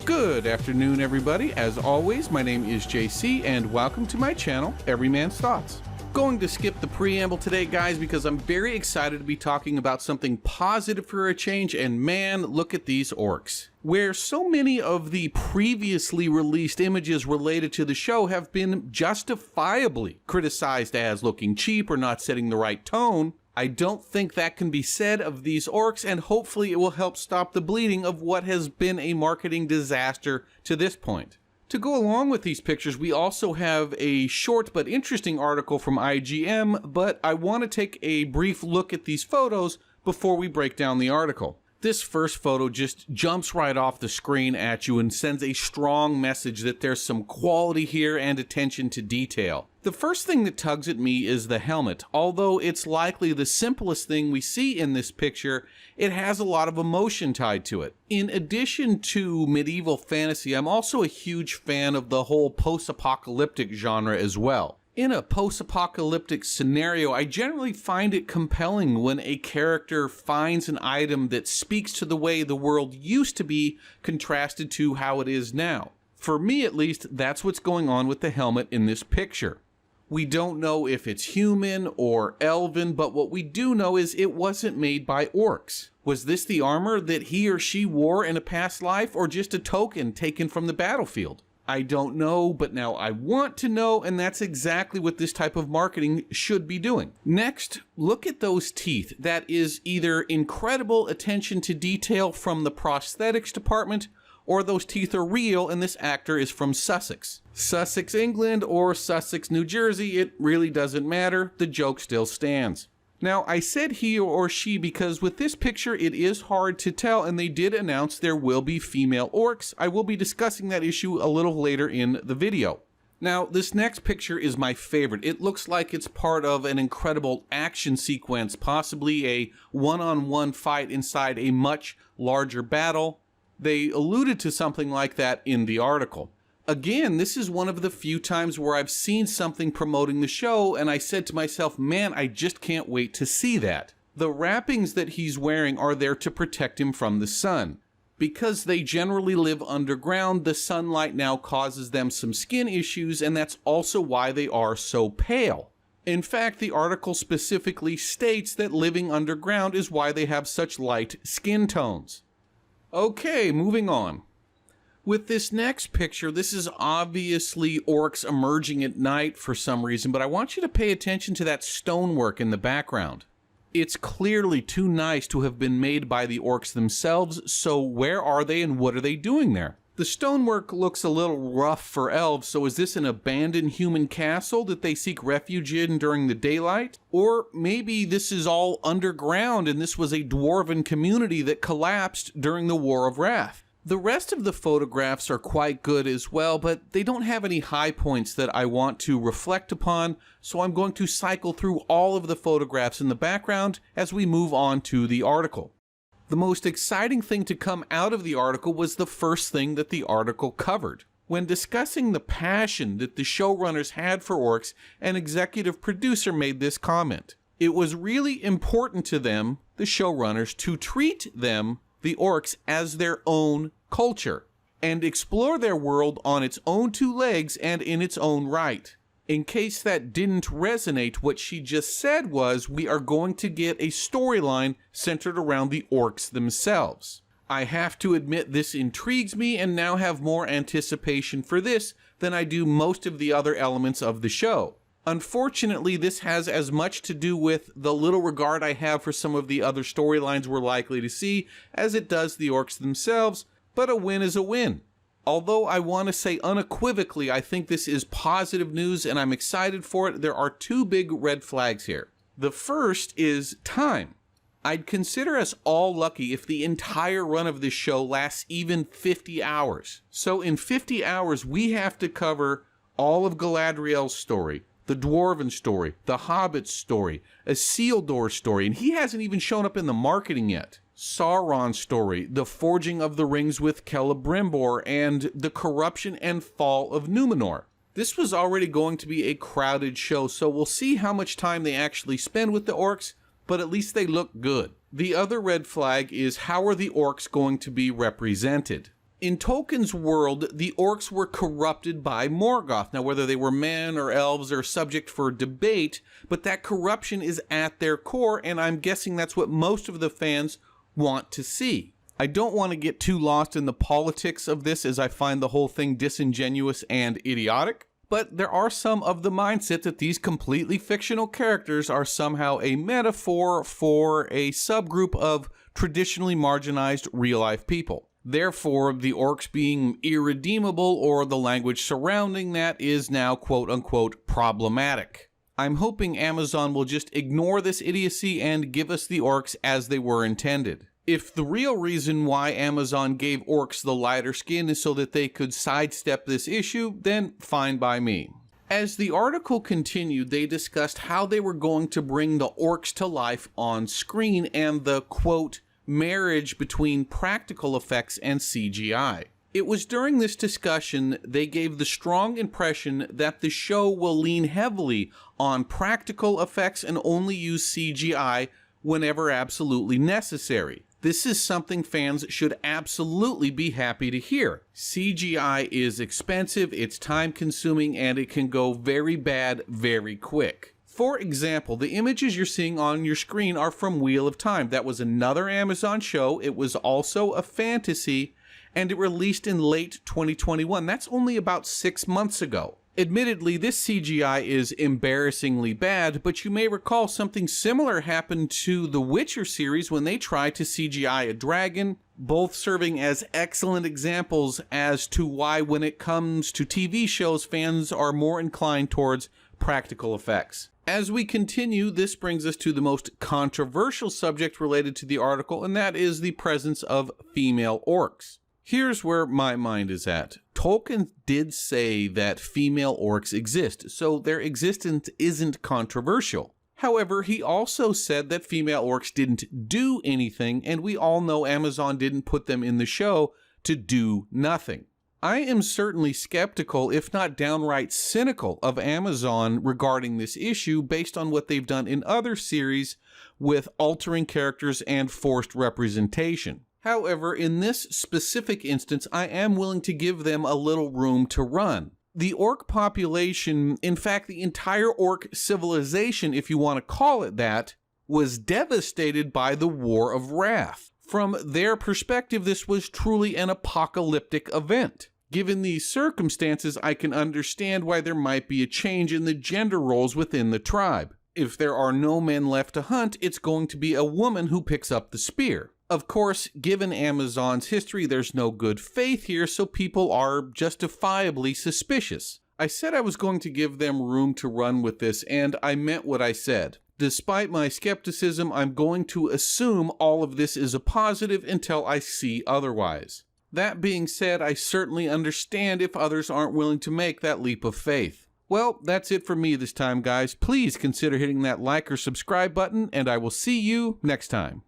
Good afternoon, everybody. As always, my name is JC, and welcome to my channel, Every Man's Thoughts. Going to skip the preamble today, guys, because I'm very excited to be talking about something positive for a change, and man, look at these orcs. Where so many of the previously released images related to the show have been justifiably criticized as looking cheap or not setting the right tone, I don't think that can be said of these orcs, and hopefully it will help stop the bleeding of what has been a marketing disaster to this point. To go along with these pictures, we also have a short but interesting article from IGM, but I want to take a brief look at these photos before we break down the article. This first photo just jumps right off the screen at you and sends a strong message that there's some quality here and attention to detail. The first thing that tugs at me is the helmet. Although it's likely the simplest thing we see in this picture, it has a lot of emotion tied to it. In addition to medieval fantasy, I'm also a huge fan of the whole post-apocalyptic genre as well. In a post-apocalyptic scenario, I generally find it compelling when a character finds an item that speaks to the way the world used to be contrasted to how it is now. For me, at least, that's what's going on with the helmet in this picture. We don't know if it's human or elven, but what we do know is it wasn't made by orcs. Was this the armor that he or she wore in a past life, or just a token taken from the battlefield? I don't know, but now I want to know, and that's exactly what this type of marketing should be doing. Next, look at those teeth. That is either incredible attention to detail from the prosthetics department, or those teeth are real and this actor is from Sussex. Sussex, England, or Sussex, New Jersey, it really doesn't matter. The joke still stands. Now, I said he or she because with this picture it is hard to tell, and they did announce there will be female orcs. I will be discussing that issue a little later in the video. Now, this next picture is my favorite. It looks like it's part of an incredible action sequence, possibly a one-on-one fight inside a much larger battle. They alluded to something like that in the article. Again, this is one of the few times where I've seen something promoting the show, and I said to myself, man, I just can't wait to see that. The wrappings that he's wearing are there to protect him from the sun. Because they generally live underground, the sunlight now causes them some skin issues, and that's also why they are so pale. In fact, the article specifically states that living underground is why they have such light skin tones. Okay, moving on. With this next picture, this is obviously orcs emerging at night for some reason, but I want you to pay attention to that stonework in the background. It's clearly too nice to have been made by the orcs themselves, so where are they and what are they doing there? The stonework looks a little rough for elves, so is this an abandoned human castle that they seek refuge in during the daylight? Or maybe this is all underground and this was a dwarven community that collapsed during the War of Wrath. The rest of the photographs are quite good as well, but they don't have any high points that I want to reflect upon, so I'm going to cycle through all of the photographs in the background as we move on to the article. The most exciting thing to come out of the article was the first thing that the article covered. When discussing the passion that the showrunners had for orcs, an executive producer made this comment. It was really important to them, the showrunners, to treat them, the orcs, as their own culture and explore their world on its own two legs and in its own right. In case that didn't resonate, what she just said was we are going to get a storyline centered around the orcs themselves. I have to admit this intrigues me and now have more anticipation for this than I do most of the other elements of the show. Unfortunately, this has as much to do with the little regard I have for some of the other storylines we're likely to see as it does the orcs themselves, but a win is a win. Although I want to say unequivocally I think this is positive news and I'm excited for it, there are two big red flags here. The first is time. I'd consider us all lucky if the entire run of this show lasts even 50 hours. So in 50 hours we have to cover all of Galadriel's story, the Dwarven story, the Hobbit's story, a Isildur story, and he hasn't even shown up in the marketing yet. Sauron's story, the forging of the rings with Celebrimbor, and the corruption and fall of Numenor. This was already going to be a crowded show, so we'll see how much time they actually spend with the orcs, but at least they look good. The other red flag is how are the orcs going to be represented? In Tolkien's world, the orcs were corrupted by Morgoth. Now, whether they were men or elves are subject for debate, but that corruption is at their core, and I'm guessing that's what most of the fans want to see. I don't want to get too lost in the politics of this, as I find the whole thing disingenuous and idiotic, but there are some of the mindset that these completely fictional characters are somehow a metaphor for a subgroup of traditionally marginalized real-life people. Therefore, the orcs being irredeemable, or the language surrounding that, is now quote-unquote problematic. I'm hoping Amazon will just ignore this idiocy and give us the orcs as they were intended. If the real reason why Amazon gave orcs the lighter skin is so that they could sidestep this issue, then fine by me. As the article continued, they discussed how they were going to bring the orcs to life on screen and the, quote, marriage between practical effects and CGI. It was during this discussion they gave the strong impression that the show will lean heavily on practical effects and only use CGI whenever absolutely necessary. This is something fans should absolutely be happy to hear. CGI is expensive, it's time-consuming, and it can go very bad very quick. For example, the images you're seeing on your screen are from Wheel of Time. That was another Amazon show. It was also a fantasy, and it released in late 2021. That's only about 6 months ago. Admittedly, this CGI is embarrassingly bad, but you may recall something similar happened to the Witcher series when they tried to CGI a dragon, both serving as excellent examples as to why when it comes to TV shows, fans are more inclined towards practical effects. As we continue, this brings us to the most controversial subject related to the article, and that is the presence of female orcs. Here's where my mind is at. Tolkien did say that female orcs exist, so their existence isn't controversial. However, he also said that female orcs didn't do anything, and we all know Amazon didn't put them in the show to do nothing. I am certainly skeptical, if not downright cynical, of Amazon regarding this issue based on what they've done in other series with altering characters and forced representation. However, in this specific instance, I am willing to give them a little room to run. The orc population, in fact, the entire orc civilization, if you want to call it that, was devastated by the War of Wrath. From their perspective, this was truly an apocalyptic event. Given these circumstances, I can understand why there might be a change in the gender roles within the tribe. If there are no men left to hunt, it's going to be a woman who picks up the spear. Of course, given Amazon's history, there's no good faith here, so people are justifiably suspicious. I said I was going to give them room to run with this, and I meant what I said. Despite my skepticism, I'm going to assume all of this is a positive until I see otherwise. That being said, I certainly understand if others aren't willing to make that leap of faith. Well, that's it for me this time, guys. Please consider hitting that like or subscribe button, and I will see you next time.